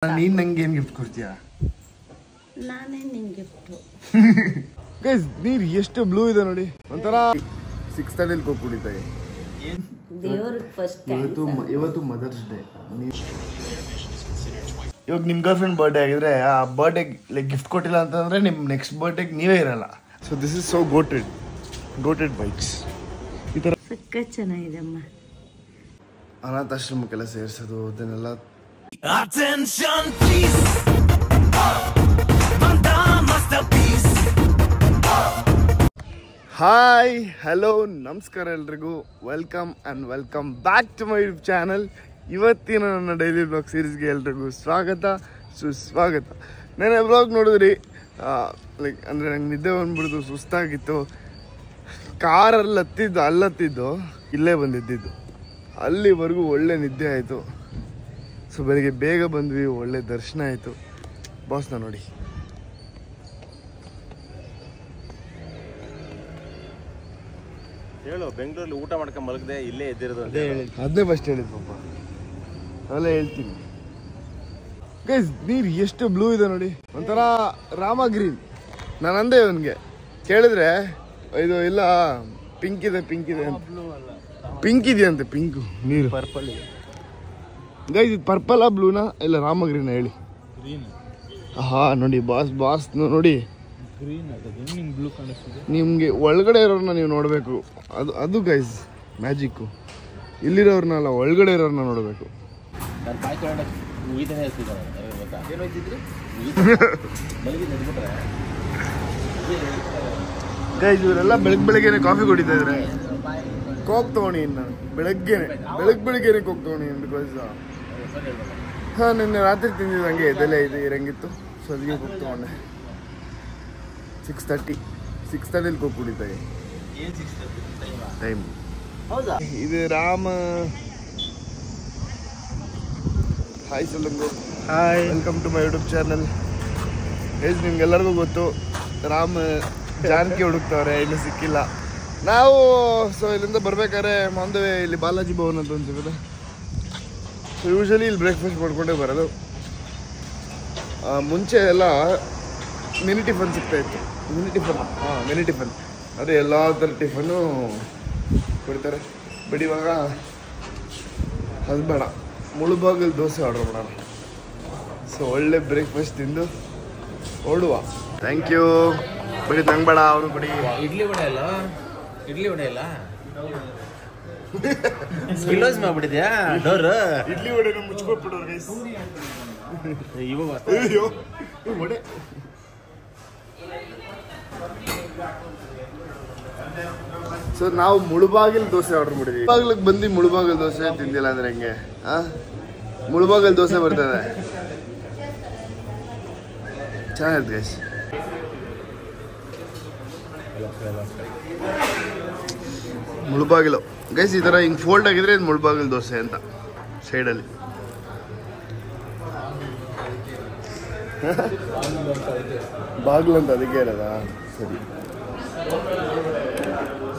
ನೀನ್ ನಂಗೆ ಏನ್ ಗಿಫ್ಟ್ ಕೊಡ್ತೀಯಾ? ನಾನೇ ನಿನ್ ಗಿಫ್ಟ್. ಗೈಸ್ ನೀರ್ ಎಷ್ಟು ಬ್ಲೂ ಇದೆ ನೋಡಿ, ಒಂಥರ 6th ಸ್ಟ್ಯಾಂಡರ್ಡ್ ಹೋಗಿ ಕುಡಿತಾ ಇದೆ. ದೇವರಿಗೆ ಫಸ್ಟ್ ಇವತ್ತು ಮದರ್ಸ್ ಡೇ. ಇವಾಗ ನಿಮ್ ಗರ್ಲ್ ಫ್ರೆಂಡ್ ಬರ್ಡೇ ಆಗಿದ್ರೆ ಆ ಬರ್ಡೇ ಲೈಕ್ ಗಿಫ್ಟ್ ಕೊಟ್ಟಿಲ್ಲ ಅಂತಂದ್ರೆ ನಿಮ್ ನೆಕ್ಸ್ಟ್ ಬರ್ಡೇಗೆ ನೀವೇ ಇರಲ್ಲ. So this is so goated bikes. ಈ ತರ ಸಕ್ಕ ಚೆನ್ನಾಗಿದೆ ಅಮ್ಮ. ಅನಾಥಾಶ್ರಮಕ್ಕೆಲ್ಲ ಸೇರಿಸೋದು ಅದನ್ನೆಲ್ಲ. Attention please, ಹಾಯ್ ಹಲೋ ನಮಸ್ಕಾರ ಎಲ್ರಿಗೂ, welcome back to my YouTube channel. ಇವತ್ತಿನ ನನ್ನ ಡೈಲಿ ಬ್ಲಾಗ್ ಸೀರೀಸ್ಗೆ ಎಲ್ರಿಗೂ ಸ್ವಾಗತ ಸುಸ್ವಾಗತ. ನೆನ್ನೆ ಬ್ಲಾಗ್ ನೋಡಿದ್ರಿ, ಲೈಕ್ ಅಂದರೆ ನಂಗೆ ನಿದ್ದೆ ಬಂದ್ಬಿಡ್ತು, ಸುಸ್ತಾಗಿತ್ತು. ಕಾರಲ್ಲಿ ಹತ್ತಿದ್ದು ಇಲ್ಲೇ ಬಂದಿದ್ದು, ಅಲ್ಲಿವರೆಗೂ ಒಳ್ಳೆ ನಿದ್ದೆ ಆಯಿತು. ಸೊ ಬೆಳಿಗ್ಗೆ ಬೇಗ ಬಂದ್ವಿ, ಒಳ್ಳೆ ದರ್ಶನ ಆಯಿತು. ಬಾಸ್ನ ನೋಡಿ, ಹೇಳು. ಬೆಂಗಳೂರಲ್ಲಿ ಊಟ ಮಾಡ್ಕೊಂಡು ಮಲಗದೆ ಇಲ್ಲೇ ಎದ್ದಿರೋದು ಅದನ್ನೇ ಫಸ್ಟ್ ಹೇಳಿದ್ ಪಾಪ, ಅವೆಲ್ಲ ಹೇಳ್ತೀನಿ. ಗೈಸ್ ನೀರು ಎಷ್ಟು ಬ್ಲೂ ಇದೆ ನೋಡಿ, ಒಂಥರ ರಾಮ ಗ್ರೀನ್. ನಾನು ಅಂದೆ ಇವನ್ಗೆ ಕೇಳಿದ್ರೆ ಇದು ಇಲ್ಲ ಪಿಂಕ್ ಇದೆ ಅಂತ. ಪಿಂಕ್ ಇದೆಯಂತೆ, ಪಿಂಕು ನೀರು. ಪರ್ಪಲ್ ಇದೆ ಗೈಸ್, ಇದು ಪರ್ಪಲ್ ಬ್ಲೂನಾ ಇಲ್ಲ ರಾಮ ಗ್ರೀನ್ ಹೇಳಿ. ಹಾ ನೋಡಿ ಬಾಸ್ ನೋಡಿ, ನಿಮ್ಗೆ ಒಳಗಡೆ ಇರೋರ್ನ ನೀವು ನೋಡ್ಬೇಕು. ಅದು ಗೈಸ್ ಮ್ಯಾಜಿಕ್ಕು. ಇಲ್ಲಿರೋರ್ನಲ್ಲ, ಒಳಗಡೆ ಇರೋರ್ನ ನೋಡ್ಬೇಕು. ಗೈಸ್ ಇವರೆಲ್ಲ ಬೆಳಗ್ಗೆನೆ ಕಾಫಿ ಕುಡಿತಾ ಇದ್ರೆ ಕೋಕ್ ತಗೊಂಡಿ. ನಾನು ಬೆಳಗ್ಗೆನೆ ಕೋಕ್ ತಗೊಂಡಿ. ಬಿಕಾಸ್ ಹಾಂ ನಿನ್ನೆ ರಾತ್ರಿ ತಿಂದಿದ್ದಂಗೆ ಇದೆಲ್ಲ ಇರಂಗಿತ್ತು, ಸೊ ಅದಕ್ಕೆ ಕೋಕ್ ತಗೊಂಡೆ. 6:30 ಕೋಕ್ ಕುಡಿತಾ ಟೈಮ್. ಇದು ರಾಮ. ಹಾಯ್ ಸಲಂಗು, hi, welcome to my YouTube channel. Guys ನಿಮ್ಗೆಲ್ಲರಿಗೂ ಗೊತ್ತು, ರಾಮ್ ಜಾನಕಿ ಹುಡುಕ್ತವ್ರೆ, ಇನ್ನೂ ಸಿಕ್ಕಿಲ್ಲ. ನಾವು ಸೊ ಇಲ್ಲಿಂದ ಬರ್ಬೇಕಾದ್ರೆ ಮಾಂದವೇ ಇಲ್ಲಿ ಬಾಲಾಜಿ ಭವನ್ ಅಂತ ಒಂದು ಸಿಗುತ್ತೆ. ಸೊ ಯೂಶಲಿ ಇಲ್ಲಿ ಬ್ರೇಕ್ಫಾಸ್ಟ್ ಮಾಡ್ಕೊಂಡೇ ಬರೋದು. ಮುಂಚೆ ಎಲ್ಲ ಮಿನಿ ಟಿಫನ್ ಸಿಗ್ತಾಯಿತ್ತು. ಮಿನಿ ಟಿಫನ್ ಅದೇ ಎಲ್ಲ ಥರ ಟಿಫನ್ನು ಕೊಡ್ತಾರೆ. ಬಟ್ ಇವಾಗ ಅದು ಬೇಡ, ಮುಳುಬಾಗಿಲು ದೋಸೆ ಆರ್ಡರ್ ಮಾಡೋಣ. ಸೊ ಒಳ್ಳೆ ಬ್ರೇಕ್ಫಾಸ್ಟ್ ತಿಂದು ಓಡುವ. Thank you. ಬರೀ ನಂಗೆ ಬೇಡ, ಅವರು ಬರೀ ಇಡ್ಲಿ ವಡೆ ಇಲ್ಲ ಕ್ಲೋಸ್ ಮಾಡ್ಬಿಟ್ಟಿದ್ಯಾ ಡೋರ್? ಇಡ್ಲಿ ವಡೆನ ಮುಚ್ಕೊಟ್ಬಿಡೋರು ಗೈಸ್. ಅಯ್ಯೋ ವಡೆ. ಸೊ ನಾವು ಮುಳುಬಾಗಿಲು ದೋಸೆ ಆರ್ಡರ್ ಮಾಡಿದ್ವಿ. ಮುಳುಬಾಗಿಲಿಗೆ ಬಂದು ಮುಳುಬಾಗಿಲು ದೋಸೆ ತಿಂದಿಲ್ಲ ಅಂದ್ರೆ ಹೆಂಗೆ? ಮುಳುಬಾಗಿಲು ದೋಸೆ ಬರ್ತದೆ, ಚೆನ್ನಾಗಿರುತ್ತೆ ಗೈಸ್. ಮುಳುಬಾಗಿಲು ಗೈಸ್ ಈ ಥರ ಹಿಂಗೆ ಫೋಲ್ಡ್ ಆಗಿದ್ರೆ ಇದು ಮುಳುಬಾಗಿಲು ದೋಸೆ ಅಂತ ಸೈಡಲ್ಲಿ. ಬಾಗಿಲು ಅಂತ ಅದಕ್ಕೆ ಇರೋದ? ಸರಿ,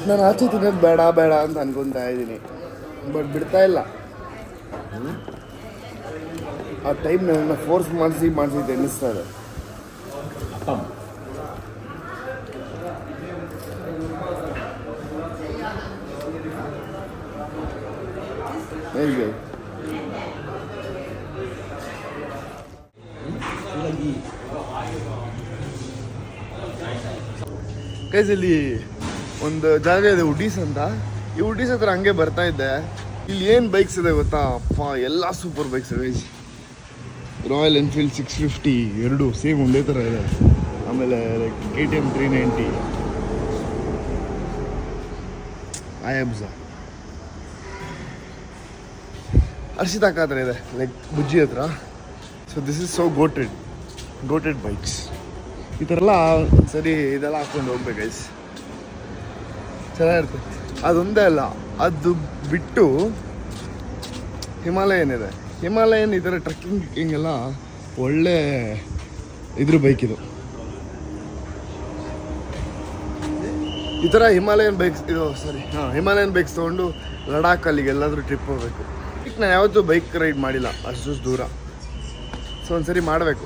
ನಾನು ಆಚೆ ತಿನ್ನೋದು ಬೇಡ ಅಂತ ಅನ್ಕೊತಾ ಇದ್ದೀನಿ, ಬಟ್ ಬಿಡ್ತಾ ಇಲ್ಲ. ಆ ಟೈಮ್ ನನ್ನ ಫೋರ್ಸ್ ಮಾಡಿಸಿ ಅನ್ನಿಸ್ತಾ ಇದೆ. ಹೇಗೆ ಗೈಸ್ ಇಲ್ಲಿ ಒಂದು ಜಾಗ ಇದೆ ಉಡೀಸ್ ಅಂತ. ಈ ಉಡೀಸ್ ಹತ್ರ ಹಂಗೆ ಬರ್ತಾ ಇದ್ದೆ. ಇಲ್ಲಿ ಏನು ಬೈಕ್ಸ್ ಇದೆ ಗೊತ್ತಾ? ಅಪ್ಪ ಎಲ್ಲ ಸೂಪರ್ ಬೈಕ್ಸ್ ಇದೆ. ರಾಯಲ್ ಎನ್ಫೀಲ್ಡ್ 650 ಎರಡು ಸೇಮ್ ಒಂದೇ ಥರ ಇದೆ. ಆಮೇಲೆ ಲೈಕ್ KTM 390, ಅಯಾಬ್ಸಾ, ಹರ್ಷಿತ್ ಅಕ್ಕ ಹತ್ರ ಇದೆ, ಲೈಕ್ ಬುಜ್ಜಿ ಹತ್ರ. So this is so goated bikes. ಈ ಥರ ಎಲ್ಲ ಸರಿ ಇದೆಲ್ಲ ಹಾಕ್ಕೊಂಡು ಹೋಗ್ಬೇಕು ಗೈಸ್, ಚೆನ್ನಾಗಿರುತ್ತೆ. ಅದೊಂದೇ ಅಲ್ಲ, ಅದು ಬಿಟ್ಟು ಹಿಮಾಲಯನ್ ಇದೆ. ಹಿಮಾಲಯನ್ ಈ ಥರ ಟ್ರೆಕ್ಕಿಂಗ್ ಎಲ್ಲ ಒಳ್ಳೆ ಇದ್ರ ಬೈಕ್ ಇದು. ಈ ಥರ ಹಿಮಾಲಯನ್ ಬೈಕ್ಸ್ ತೊಗೊಂಡು ಲಡಾಖ್ ಅಲ್ಲಿಗೆ ಎಲ್ಲಾದರೂ ಟ್ರಿಪ್ ಹೋಗ್ಬೇಕು. ನಾನು ಯಾವತ್ತೂ ಬೈಕ್ ರೈಡ್ ಮಾಡಿಲ್ಲ ಅಷ್ಟು ದೂರ. ಸೊ ಒಂದ್ಸರಿ ಮಾಡಬೇಕು,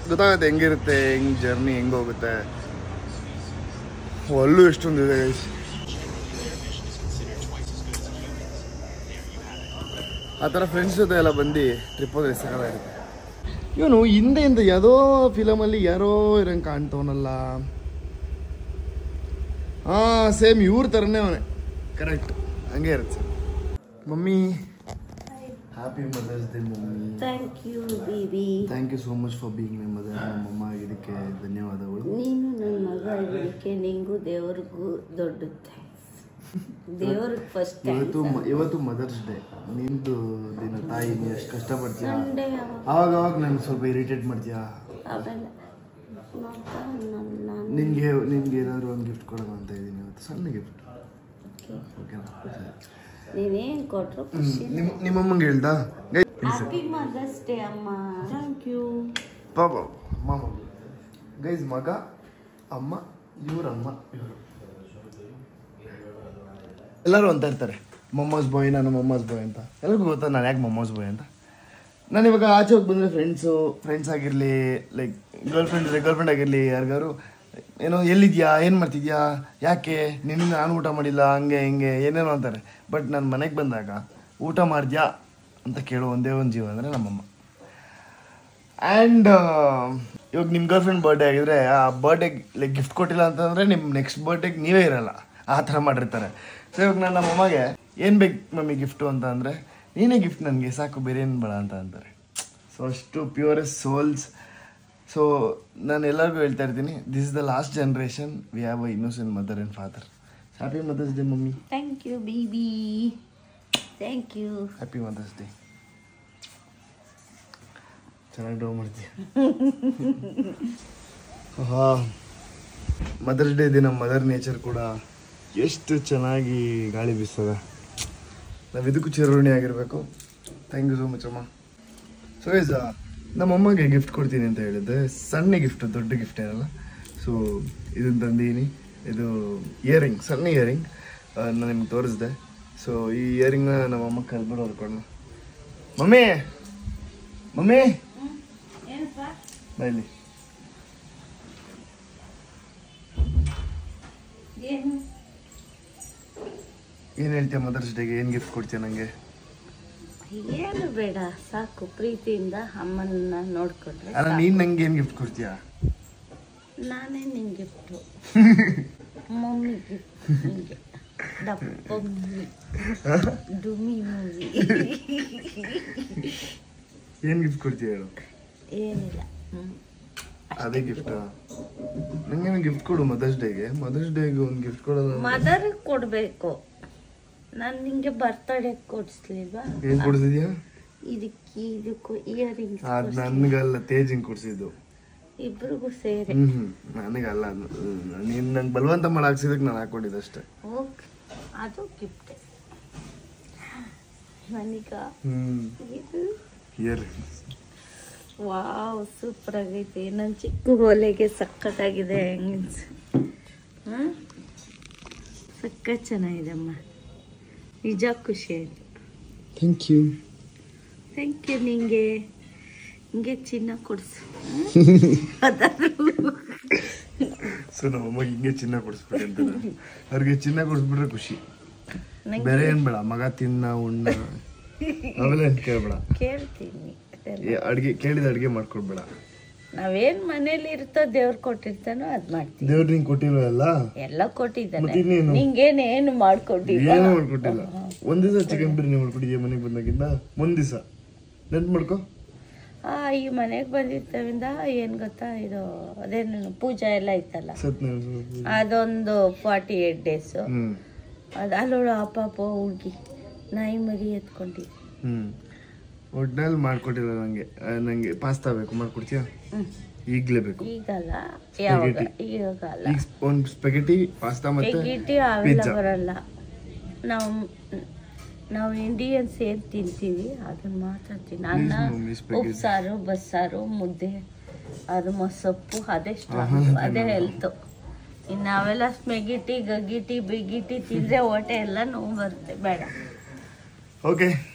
ಗೊತ್ತಾಗುತ್ತೆ ಹೆಂಗಿರುತ್ತೆ, ಹೆಂಗೆ ಜರ್ನಿ ಹೆಂಗೆ ಹೋಗುತ್ತೆ. ಅಲ್ಲೂ ಎಷ್ಟೊಂದಿದೆ ಗೈಸ್. ಆ ಥರ ಫ್ರೆಂಡ್ಸ್ ಜೊತೆ ಎಲ್ಲ ಬಂದು ಟ್ರಿಪ್ ಹೋದ್ರೆ ಸಾಕಾಗಿರುತ್ತೆ. ಇವನು ಹಿಂದೆಯಿಂದ ಯಾವುದೋ ಫಿಲಮಲ್ಲಿ ಯಾರೋ ಇರಂಗೆ ಕಾಣ್ತವನಲ್ಲ. ಹಾಂ, ಸೇಮ್ ಇವ್ರ ಥರನೇ ಅವನೇ, ಕರೆಕ್ಟ್ ಹಂಗೆ ಇರುತ್ತೆ. Mummy, happy mother's day mummy. Thank you baby. Thank you so much for being my mother. ನಮ್ಮಮ್ಮ ಆಗಿದ್ದಕ್ಕೆ ಧನ್ಯವಾದಗಳು. ನೀನು ನನ್ನ ಮಗ ಆಗಿದ್ದಕ್ಕೆ ನಿಂಗೂ ದೇವ್ರಿಗೂ ದೊಡ್ಡ ಥ್ಯಾಂಕ್ಸ್. ದೇವ್ರಿಗೆ ಫಸ್ಟ್ ಇವತ್ತು ಮದರ್ಸ್ ಡೇ. ನಿಂದು ದಿನ ತಾಯಿ, ನೀ ಎಷ್ಟು ಕಷ್ಟಪಡ್ತೀಯ. ಸಂಡೇ ಅವಾಗ ನಂಗೆ ಸ್ವಲ್ಪ ಇರಿಟೇಟ್ ಮಾಡ್ತೀಯಾ. ಅವೆಲ್ಲ ನಾನು ನಿನ್ಗೆ ಏನಾದ್ರು ಒಂದು ಗಿಫ್ಟ್ ಕೊಡೋಣ ಅಂತ ಇದ್ದೀನಿ ಇವತ್ತು, ಸಣ್ಣ ಗಿಫ್ಟ್. ಓಕೆನಾ? ನೀನೇನು ಕೊಟ್ಟರು ಖುಷಿ. ನಿಮ್ಮಮ್ಮಂಗೆ ಹೇಳ್ದಾ? ಹ್ಯಾಪಿ ಮದರ್ಸ್ ಡೇ ಅಮ್ಮ. ಥ್ಯಾಂಕ್ ಯು ಪಾಪ ಮಾಮ ಗೈಸ್, ಮಗ ಅಮ್ಮ, ಇವ್ರಮ್ಮ, ಇವರು ಎಲ್ಲರೂ ಅಂತ ಇರ್ತಾರೆ ಮೊಮ್ಮಸ್ ಬಾಯ್, ನಾನು ಮೊಮ್ಮಸ್ ಬಾಯ್ ಅಂತ. ಎಲ್ಲರಿಗೂ ಗೊತ್ತಾ ನಾನು ಯಾಕೆ ಮೊಮ್ಮಸ್ ಬಾಯ್ ಅಂತ. ನಾನು ಇವಾಗ ಆಚೆ ಹೋಗಿ ಬಂದರೆ ಫ್ರೆಂಡ್ಸ್ ಆಗಿರಲಿ, ಲೈಕ್ ಗರ್ಲ್ ಫ್ರೆಂಡ್ ಆಗಿರಲಿ, ಯಾರಿಗಾರು ಏನೋ ಎಲ್ಲಿದ್ಯಾ, ಏನು ಮಾಡ್ತಿದ್ಯಾ, ಯಾಕೆ ನಿನ್ನ ನಾನು ಊಟ ಮಾಡಿಲ್ಲ, ಹಂಗೆ ಹಿಂಗೆ ಏನೇನೋ ಅಂತಾರೆ. ಬಟ್ ನಾನು ಮನೆಗೆ ಬಂದಾಗ ಊಟ ಮಾಡಿದ್ಯಾ ಅಂತ ಕೇಳೋ ಒಂದೇ ಒಂದು ಜೀವ ಅಂದರೆ ನಮ್ಮಮ್ಮ. ಆ್ಯಂಡ್ ಇವಾಗ ನಿಮ್ಮ ಗರ್ಲ್ ಫ್ರೆಂಡ್ ಬರ್ಡೇ ಆಗಿದ್ರೆ ಆ ಬರ್ಡೇಗೆ ಲೈಕ್ ಗಿಫ್ಟ್ ಕೊಟ್ಟಿಲ್ಲ ಅಂತಂದರೆ ನಿಮ್ಮ ನೆಕ್ಸ್ಟ್ ಬರ್ಡೇಗೆ ನೀವೇ ಇರಲ್ಲ, ಆ ಥರ ಮಾಡಿರ್ತಾರೆ. ಸೊ ಇವಾಗ ನಾನು ನಮ್ಮಮ್ಮಗೆ ಏನು ಬೇಕು ಮಮ್ಮಿ ಗಿಫ್ಟು ಅಂತ ಅಂದರೆ, ನೀನೇ ಗಿಫ್ಟ್ ನನಗೆ ಸಾಕು, ಬೇರೆ ಏನು ಬೇಡ ಅಂತ ಅಂತಾರೆ. ಸೊ ಅಷ್ಟು ಪ್ಯೂರೆಸ್ಟ್ ಸೋಲ್ಸ್. ಸೊ ನಾನು ಎಲ್ಲರಿಗೂ ಹೇಳ್ತಾ ಇರ್ತೀನಿ, this is the last generation, we have a innocent mother and father. Happy mother's day mummy. Thank you baby. Thank you. Happy mother's day. ಚೆನ್ನಾಗಿ ಡ್ರಾ ಮಾಡ್ತೀಯ. ಹಾಂ, ಮದರ್ಸ್ ಡೇ ದಿನ mother nature ಕೂಡ ಎಷ್ಟು ಚೆನ್ನಾಗಿ ಗಾಳಿ ಬೀಸ್ತದ. ನಾವು ಇದಕ್ಕೂ ಚಿರಋಣಿ ಆಗಿರಬೇಕು. ಥ್ಯಾಂಕ್ ಯು ಸೋ ಮಚ್ ಅಮ್ಮ. ಸೊ ಗೈಸ್, ನಮ್ಮಮ್ಮಗೆ ಗಿಫ್ಟ್ ಕೊಡ್ತೀನಿ ಅಂತ ಹೇಳಿದ್ದೆ, ಸಣ್ಣ ಗಿಫ್ಟು, ದೊಡ್ಡ ಗಿಫ್ಟ್ ಏನಲ್ಲ. ಸೊ ಇದನ್ನು ತಂದೀನಿ. ಇದು ಇಯರಿಂಗ್, ಸಣ್ಣ ಇಯರಿಂಗ್ ನಾನು ನಿಮ್ಗೆ ತೋರಿಸ್ದೆ. ಸೊ ಈ ಇಯರಿಂಗ್ನ ನಮ್ಮಮ್ಮ ಕಲ್ಬಿಡು ಹೊರ್ಕೊಂಡು. ಮಮ್ಮಿ ಬೈಲಿ. ಏನು ಹೇಳ್ತೀಯ ಮದರ್ಸ್ ಡೇಗೆ? ಏನು ಗಿಫ್ಟ್ ಕೊಡ್ತೀಯ ನನಗೆ? ಏನು ಬೇಡ, ಸಾಕು, ಪ್ರೀತಿಯಿಂದ ಅಮ್ಮನ ನೋಡ್ಕೊಂಡ್ರೆ. ಅಲ್ಲ, ನೀನು ನಂಗೆ ಏನು ಗಿಫ್ಟ್ ಕೊಡ್ತೀಯಾ? ನಾನೇ ನಿನ್ ಗಿಫ್ಟು. ಮಮ್ಮಿ ಗಿಫ್ಟ್ ನಿಂಗೆ. ದಪ್ಪ ಮಮ್ಮಿ ಡುಮಿ ಮೂವಿ. ಏನು ಗಿಫ್ಟ್ ಕೊಡ್ತೀಯ ಹೇಳು? ಏನಿಲ್ಲ. ಅದೇ ಗಿಫ್ಟಾ? ನಂಗೇನು ಗಿಫ್ಟ್ ಕೊಡು ಮದರ್ಸ್ ಡೇಗೆ. ಮದರ್ಸ್ ಡೇಗೆ ಒಂದು ಗಿಫ್ಟ್ ಕೊಡೋದು ಮದರ್ ಕೊಡ್ಬೇಕು. ನಾನು ನಿಂಗೆ ಬರ್ತಡೇ ಕೊಡ್ಸ್ಲಿಲ್ವಾ? ಏನು ಕೊಡ್ಸಿದ್ಯಾ? ಇದಕ್ಕೂ ಇಯರಿಂಗ್ಸ್. ಅದು ನನಗಲ್ಲ, ತೇಜಿಂಗ್ ಕೊಡ್ಸಿದ್ದು. ಇಬ್ರಿಗೂ ಸೇರಿ. ನನಗಲ್ಲ, ನೀನು ನಂಗೆ ಬಲವಂತ ಮಾಡಿ ಹಾಕ್ಸಿದಕ್ಕೆ ನಾನು ಹಾಕೊಂಡಿದ್ದೆ ಅಷ್ಟೇ. ಓಕೆ, ಅದು ಗಿಫ್ಟ್. ನನಗ ಇದು ಇಯರಿಂಗ್ಸ್. ವಾವ್, ಸೂಪರ್ ಆಗೈತೆ. ನನ್ನ ಚಿಕ್ಕ ಹೊಲೆಗೆ ಸಖತ್ತಾಗಿದೆ. ಸಖತ್ ಚೆನ್ನಾಗಿದೆ ಅಮ್ಮ, ನಿಜ ಖುಷಿ ಆಯ್ತು. Thank you. Thank you. ನಿಂಗೆ ಚಿನ್ನ ಕೊಡ್ಸು. ಸೊ ನಮ್ಮಮ್ಮಗೆ ಹಿಂಗೆ ಚಿನ್ನ ಕೊಡಿಸ್ಬಿಡಿ ಅಂತ. ಅವ್ರಿಗೆ ಚಿನ್ನ ಕೊಡಿಸ್ಬಿಟ್ರೆ ಖುಷಿ, ಬೇರೆ ಏನು ಬೇಡ. ಮಗ ತಿನ್ನ ಉಣ್ಣ ಅವೆಲ್ಲ ಏನು ಕೇಳಬೇಡ. ಕೇಳ್ತೀನಿ. ಅಡುಗೆ ಕೇಳಿದ ಅಡುಗೆ ಮಾಡ್ಕೊಡ್ಬೇಡ. ನಾವೇನ್ ಮನೇಲಿ ಇರ್ತೋ ದೇವ್ರು ಕೊಟ್ಟಿರ್ತಾನೋ ಅದ್ ಮಾಡ್ತೀವಿ. ದೇವ್ರು ನಿಂಗೆ ಕೊಟ್ಟಿಲ್ವಲ್ಲ? ಎಲ್ಲ ಕೊಟ್ಟಿದ್ದಾನೆ. ಮತ್ತಿನ್ನೇನು? ನಿಂಗೇನು ಮಾಡ್ಕೊಟ್ಟಿಲ್ಲ? ಏನು ಮಾಡ್ಕೊಟ್ಟಿಲ್ಲ. ಒಂದ್ ದಿವಸ ಚಿಕನ್ ಬಿರಿಯಾನಿ ಮಾಡ್ಕೊಟ್ಟಿದ್ಯಾ ಮನೆಗೆ ಬಂದಾಗಿಂದ? ಒಂದ್ ದಿವಸ ನೆನ್ಪು ಮಾಡ್ಕೊ. ಈ ಮನೆಗೆ ಬಂದಿರ್ತವಿಂದ ಏನ್ ಗೊತ್ತಾ, ಇದು ಅದೇನು ಪೂಜಾ ಎಲ್ಲ ಇತ್ತಲ್ಲ, ಅದೊಂದು 48 days. ಅಲ್ಲೋಳು ಅಪ್ಪ ಹುಡುಗಿ ನಾಯಿ ಮರಿ ಎತ್ಕೊಂಡಿದ್ವಿ. ಒಟ್ನಲ್ಲಿ ಮಾಡ್ಕೊಟ್ಟಿಲ್ಲ ನಂಗೆ ಪಾಸ್ತಾ ಬೇಕು, ಮಾಡ್ಕೊಡ್ತೀಯಾ? ಈಗಲೇ ಬೇಕು? ಈಗಲ್ಲ, ಯಾವಾಗ? ಈಗಲ್ಲ. ಒಂದು ಸ್ಪೆಗೆಟಿ, ಪಾಸ್ತಾ ಮತ್ತೆ ಸ್ಪೆಗೆಟಿ ಅವೆಲ್ಲ ಬರಲ್ಲ. ನಾವು ಇಂಡಿಯನ್ಸ್ ಏನ್ ತಿಂತೀವಿ ಅದನ್ನ ಮಾತ್ರ ತಿನ್ನ. ಅನ್ನ, ಉಪ್ಸಾರು, ಬಸ್ಸಾರು, ಮುದ್ದೆ, ಅದು ಮೊಸಪ್ಪು, ಅದೇ ಸ್ಟ್ರಾಂಗ್, ಅದೇ ಹೆಲ್ತ್. ಇನ್ನು ನಾವೆಲ್ಲ ಸ್ಮೆಗಿಟಿ, ಗಗ್ಗಿಟಿ, ಬಿಗಿಟಿ ತಿಂದ್ರೆ ಹೊಟ್ಟೆ ಎಲ್ಲ ನೋವು ಬರುತ್ತೆ. ಬೇಡ. ಓಕೆ,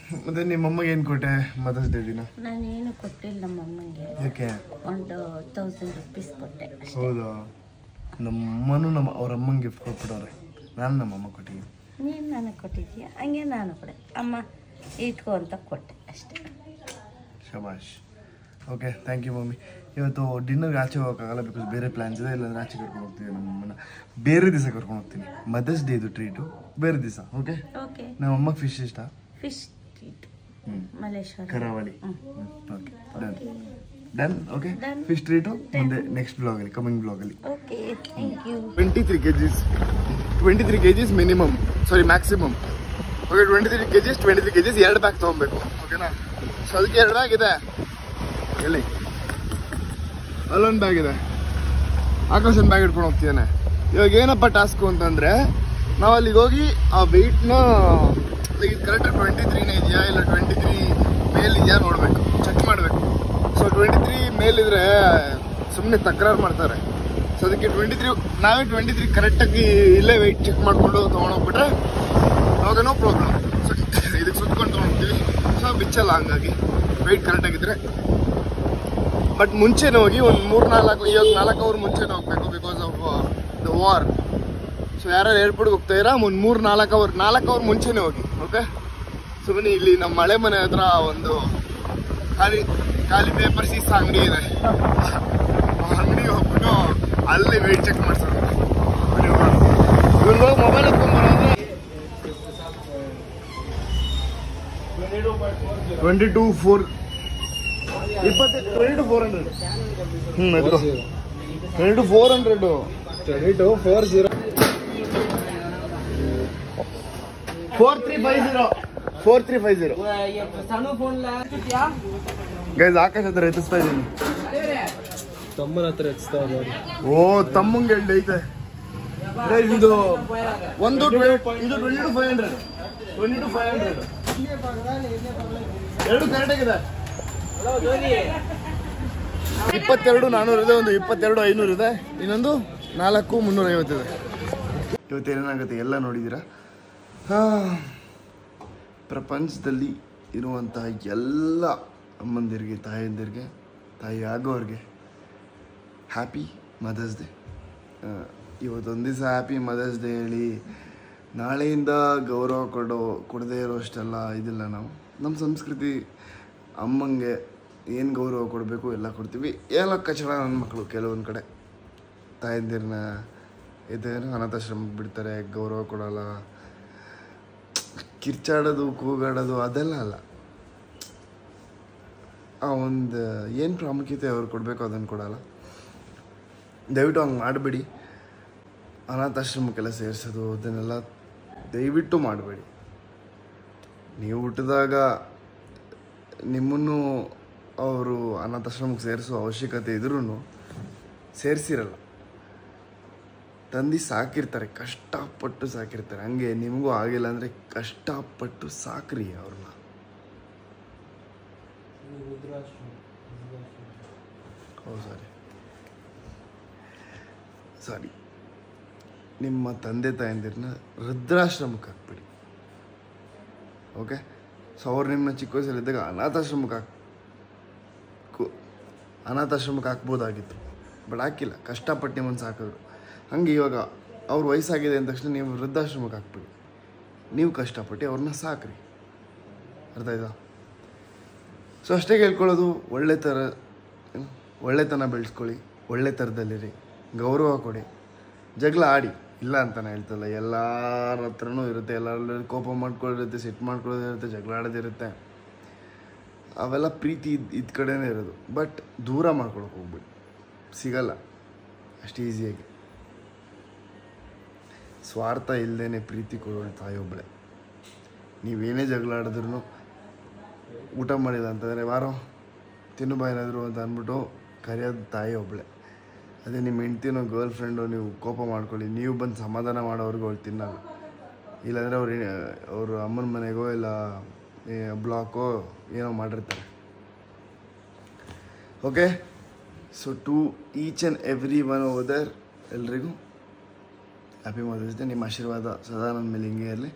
ಮತ್ತೆ ನಿಮ್ಮಮ್ಮಗೆ ಏನು ಕೊಟ್ಟೆ ಮದರ್ಸ್ ಡೇ ದಿನ? ನಾನೇನು ಕೊಟ್ಟಿಲ್ಲ ನಮ್ಮಮ್ಮಂಗೆ. ಯಾಕೆ? ಒಂದು 1000 ರೂಪೀಸ್ ಕೊಟ್ಟೆ ಅಷ್ಟೇ. ಹೌದಾ? ನಮ್ಮಮ್ಮನೂ ಅವ್ರ ಅಮ್ಮಂಗೆ ಗಿಫ್ಟ್ ಕೊಟ್ಬಿಟ್ಟವ್ರೆ. ನಾನು ನಮ್ಮಮ್ಮ ಕೊಟ್ಟಿದ್ದೀನಿ. ನೀನು ನನಗೆ ಕೊಟ್ಟಿದ್ದೀಯ, ಹಂಗೆ ನಾನು ಕೊಡೆ. ಅಮ್ಮ ಇಟ್ಕೋ ಅಂತ ಕೊಟ್ಟೆ ಅಷ್ಟೇ. ಶಬಾಷ್. Okay, thank you mummy. ಇವತ್ತು ಡಿನ್ನರ್ಗೆ ಆಚೆ ಹೋಗೋಕ್ಕಾಗಲ್ಲ, ಬಿಕಾಸ್ ಬೇರೆ ಪ್ಲ್ಯಾನ್ಸ್ ಇದೆ. ಇಲ್ಲಾಂದ್ರೆ ಆಚೆ ಕರ್ಕೊಂಡು ಹೋಗ್ತೀವಿ ನಮ್ಮಮ್ಮನ. ಬೇರೆ ದಿವಸ ಕರ್ಕೊಂಡು ಹೋಗ್ತೀನಿ. ಮದರ್ಸ್ ಡೇ ಇದು ಟ್ರೀಟು ಬೇರೆ ದಿವಸ. ಓಕೆ? ಓಕೆ. ನಮ್ಮಮ್ಮ ಫಿಶ್ ಇಷ್ಟ. Fish treat Malleshwara Karavali. Okay, done. Okay, fish treat ಮುಂದೆ ನೆಕ್ಸ್ಟ್ ಬ್ಲಾಗಲ್ಲಿ, ಕಮಿಂಗ್ ಬ್ಲಾಗಲ್ಲಿ. Okay, thank you. 23 kgs minimum, sorry maximum. Okay, 23 kgs 2 bag ತೊಗೊಬೇಕು. ಓಕೆನಾ? ಸೊ ಅದಕ್ಕೆ 2 ಬ್ಯಾಗ್ ಇದೆ. ಎಲ್ಲಿ? ಅಲ್ಲೊಂದು ಬ್ಯಾಗ್ ಇದೆ. ಆಕಾಶನ್ ಬ್ಯಾಗ್ ಇಟ್ಕೊಂಡು ಹೋಗ್ತಿದ್ದಾನೆ. ಇವಾಗ ಏನಪ್ಪ ಟಾಸ್ಕು ಅಂತಂದರೆ, ನಾವು ಅಲ್ಲಿಗೆ ಹೋಗಿ ಆ ವೆಯ್ಟ್ನ ಇದು ಕರೆಕ್ಟಾಗಿ 23ನೇ ಇದೆಯಾ ಇಲ್ಲ 23 ಮೇಲಿದೆಯಾ ನೋಡಬೇಕು, ಚೆಕ್ ಮಾಡಬೇಕು. ಸೊ 23 ಮೇಲಿದ್ರೆ ಸುಮ್ಮನೆ ತಕರಾರು ಮಾಡ್ತಾರೆ. ಸೊ ಅದಕ್ಕೆ 23 ನಾವೇ 23 ಕರೆಕ್ಟಾಗಿ ಇಲ್ಲೇ ವೆಯ್ಟ್ ಚೆಕ್ ಮಾಡಿಕೊಂಡು ತೊಗೊಂಡೋಗ್ಬಿಟ್ರೆ ಅವಾಗ ನೋ ಪ್ರಾಬ್ಲಮ್. ಸೊ ಇದಕ್ಕೆ ಸುತ್ಕೊಂಡು ತೊಗೊಂಡೋಗ್ತೀವಿ. ಸೊ ಬಿಚ್ಚಲ್ಲ, ಹಂಗಾಗಿ ವೆಯ್ಟ್ ಕರೆಕ್ಟಾಗಿದ್ದರೆ. ಬಟ್ ಮುಂಚೆನೇ ಹೋಗಿ ಒಂದು 3-4 ಇವಾಗ 4 ಅವರ್ ಮುಂಚೆನೇ ಹೋಗಬೇಕು, because of the war. So ಯಾರು ಏರ್ಪೋರ್ಟ್ಗೆ ಹೋಗ್ತಾಯಿರಾ ಒಂದು 4 ಅವರ್ ಮುಂಚೆನೇ ಹೋಗಿ. ಓಕೆ? ಸೊ ಬನ್ನಿ, ಇಲ್ಲಿ ನಮ್ಮ ಮಳೆ ಮನೆ ಹತ್ರ ಒಂದು ಖಾಲಿ ಪೇಪರ್ ಸೀಸ ಅಂಗಡಿ ಇದೆ. ಅಂಗಡಿಗೆ ಹೋಗ್ಬಿಟ್ಟು ಅಲ್ಲಿ ವೆಯ್ಟ್ ಚೆಕ್ ಮಾಡ್ಸೋದು. ಇವ್ರು ಮೊಬೈಲ್ ಎತ್ಕೊಂಡ್ಬರೋದ್ರೆ 22,400. 22,400. 22,400. 22,40. 4350. ಗೈಸ್, ಆಕಾಶ ಹತ್ರ ಎತ್ತಿಸ್ತಾ ಇದ್ದೀನಿ. ತಮ್ಮನ ಹತ್ರ ಎತ್ತಿಸ್ತಾ ನೋಡಿ. ಓ, ತಮ್ಮಂಗೆ ಐತೆ. ಇದು ಒಂದು ಇದು 22,500. 22,500 ಎರಡು ಕರೆಕ್ಟಾಗಿದೆ. 22,400 ಇದೆ, ಒಂದು 22,500 ಇದೆ, ಇನ್ನೊಂದು 4,350 ಇದೆ. ಇವತ್ತೇನಾಗುತ್ತೆ ಎಲ್ಲ ನೋಡಿದ್ದೀರಾ. ಪ್ರಪಂಚದಲ್ಲಿ ಇರುವಂತಹ ಎಲ್ಲ ಅಮ್ಮಂದಿರಿಗೆ, ತಾಯಂದಿರಿಗೆ, ತಾಯಿ ಆಗೋರಿಗೆ ಹ್ಯಾಪಿ ಮದರ್ಸ್ ಡೇ. ಇವತ್ತೊಂದು ದಿವಸ ಹ್ಯಾಪಿ ಮದರ್ಸ್ ಡೇ ಹೇಳಿ ನಾಳೆಯಿಂದ ಗೌರವ ಕೊಡದೇ ಇರೋಷ್ಟೆಲ್ಲ ಇದಿಲ್ಲ. ನಾವು ನಮ್ಮ ಸಂಸ್ಕೃತಿ ಅಮ್ಮಂಗೆ ಏನು ಗೌರವ ಕೊಡಬೇಕು ಎಲ್ಲ ಕೊಡ್ತೀವಿ. ಎಲ್ಲ ಕಚಡ ನನ್ನ ಮಕ್ಕಳು ಕೆಲವೊಂದು ಕಡೆ ತಾಯಂದಿರನ್ನ ಇದೇನು ಅನಾಥಾಶ್ರಮಕ್ಕೆ ಬಿಡ್ತಾರೆ, ಗೌರವ ಕೊಡೋಲ್ಲ, ಕಿರ್ಚಾಡೋದು, ಕೂಗಾಡೋದು ಅದೆಲ್ಲ ಅಲ್ಲ. ಆ ಒಂದು ಏನು ಪ್ರಾಮುಖ್ಯತೆ ಅವ್ರು ಕೊಡಬೇಕು ಅದನ್ನು ಕೊಡೋಲ್ಲ. ದಯವಿಟ್ಟು ಹಂಗೆ ಮಾಡಬೇಡಿ. ಅನಾಥಾಶ್ರಮಕ್ಕೆಲ್ಲ ಸೇರಿಸೋದು ಅದನ್ನೆಲ್ಲ ದಯವಿಟ್ಟು ಮಾಡಬೇಡಿ. ನೀವು ಹುಟ್ಟಿದಾಗ ನಿಮ್ಮನ್ನು ಅವರು ಅನಾಥಾಶ್ರಮಕ್ಕೆ ಸೇರಿಸೋ ಅವಶ್ಯಕತೆ ಇದ್ರೂ ಸೇರಿಸಿರಲ್ಲ. ತಂದು ಸಾಕಿರ್ತಾರೆ, ಕಷ್ಟಪಟ್ಟು ಸಾಕಿರ್ತಾರೆ. ಹಂಗೆ ನಿಮಗೂ ಆಗಿಲ್ಲ ಅಂದರೆ ಕಷ್ಟಪಟ್ಟು ಸಾಕ್ರಿ ಅವ್ರನ್ನ. ಸಾರಿ, ನಿಮ್ಮ ತಂದೆ ತಾಯಂದಿರನ್ನ ವೃದ್ಧಾಶ್ರಮಕ್ಕೆ ಹಾಕ್ಬಿಡಿ. ಓಕೆ? ಸೊ ಅವ್ರು ನಿಮ್ಮನ್ನ ಚಿಕ್ಕ ವಯಸ್ಸಲ್ಲಿದ್ದಾಗ ಅನಾಥಾಶ್ರಮಕ್ಕೆ ಹಾಕ್ಬೋದಾಗಿತ್ತು, ಬಟ್ ಹಾಕಿಲ್ಲ, ಕಷ್ಟಪಟ್ಟು ನಿಮ್ಮನ್ನು ಸಾಕಿದ್ರು. ಹಂಗೆ ಇವಾಗ ಅವ್ರ ವಯಸ್ಸಾಗಿದೆ ಅಂದ ತಕ್ಷಣ ನೀವು ವೃದ್ಧಾಶ್ರಮಕ್ಕೆ ಹಾಕ್ಬಿಡಿ. ನೀವು ಕಷ್ಟಪಟ್ಟು ಅವ್ರನ್ನ ಸಾಕ್ರಿ. ಅರ್ಥ ಆಯ್ತಾ? ಸೊ ಅಷ್ಟೇ ಕೇಳ್ಕೊಳ್ಳೋದು. ಒಳ್ಳೆತನ ಬೆಳೆಸ್ಕೊಳ್ಳಿ, ಒಳ್ಳೆ ಥರದಲ್ಲಿರಿ, ಗೌರವ ಕೊಡಿ, ಜಗಳ ಆಡಿ. ಇಲ್ಲ ಅಂತ ನಾನು ಹೇಳ್ತಲ್ಲ, ಎಲ್ಲರ ಹತ್ರನೂ ಇರುತ್ತೆ. ಎಲ್ಲರ ಕೋಪ ಮಾಡ್ಕೊಳ್ಳೋದಿರುತ್ತೆ, ಸಿಟ್ಟು ಮಾಡ್ಕೊಳ್ಳೋದಿರುತ್ತೆ, ಜಗಳ ಆಡೋದಿರುತ್ತೆ. ಅವೆಲ್ಲ ಪ್ರೀತಿ ಇದ್ದ ಕಡೆನೇ ಇರೋದು. ಬಟ್ ದೂರ ಮಾಡ್ಕೊಳಕ್ಕೆ ಹೋಗ್ಬಿಡಿ, ಸಿಗಲ್ಲ ಅಷ್ಟು ಈಸಿಯಾಗಿ. ಸ್ವಾರ್ಥ ಇಲ್ಲದೇ ಪ್ರೀತಿ ಕೊಡೋಳು ತಾಯಿಯೊಬ್ಬಳೆ. ನೀವೇನೇ ಜಗಳ ಆಡಿದ್ರೂ ಊಟ ಮಾಡಿಲ್ಲ ಅಂತಂದರೆ ವಾರೋ ತಿನ್ನು ಬಾ ಏನಾದರೂ ಅಂತ ಅಂದ್ಬಿಟ್ಟು ಕರೆಯೋದು ತಾಯಿ ಒಬ್ಬಳೆ. ಅದೇ ನಿಮ್ಮ ಹೆಂಡ್ತಿನೋ ಗರ್ಲ್ ಫ್ರೆಂಡು ನೀವು ಕೋಪ ಮಾಡ್ಕೊಳ್ಳಿ, ನೀವು ಬಂದು ಸಮಾಧಾನ ಮಾಡೋವ್ರಿಗೆ ಅವ್ರು ತಿನ್ನಲ್ಲ. ಇಲ್ಲಾಂದರೆ ಅವರು ಅಮ್ಮನ ಮನೆಗೋ ಇಲ್ಲ ಬ್ಲಾಕೋ ಏನೋ ಮಾಡಿರ್ತಾರೆ. Okay? So to each and every one over there, ಎಲ್ರಿಗೂ ಹ್ಯಾಪಿ ಮದರ್ಸ್ ಡೇ. ನಿಮ್ಮ ಆಶೀರ್ವಾದ ಸದಾ ನನ್ನ ಮೇಲೆ ಹಿಂಗೆ ಇರಲಿ.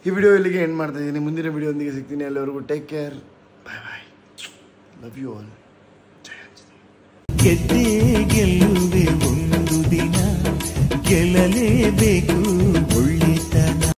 ಈ ವಿಡಿಯೋ ಇಲ್ಲಿಗೆ ಎಂಡ್ ಮಾಡ್ತಾ ಇದ್ದೀನಿ. ಮುಂದಿನ ವಿಡಿಯೋದೊಂದಿಗೆ ಸಿಗ್ತೀನಿ. ಎಲ್ಲರಿಗೂ take care. Bye bye. Love you all. ಗೆದ್ದೇ ಗೆಲ್ಲುವೆ ಒಂದು ದಿನ, ಗೆಲ್ಲಲೇಬೇಕು.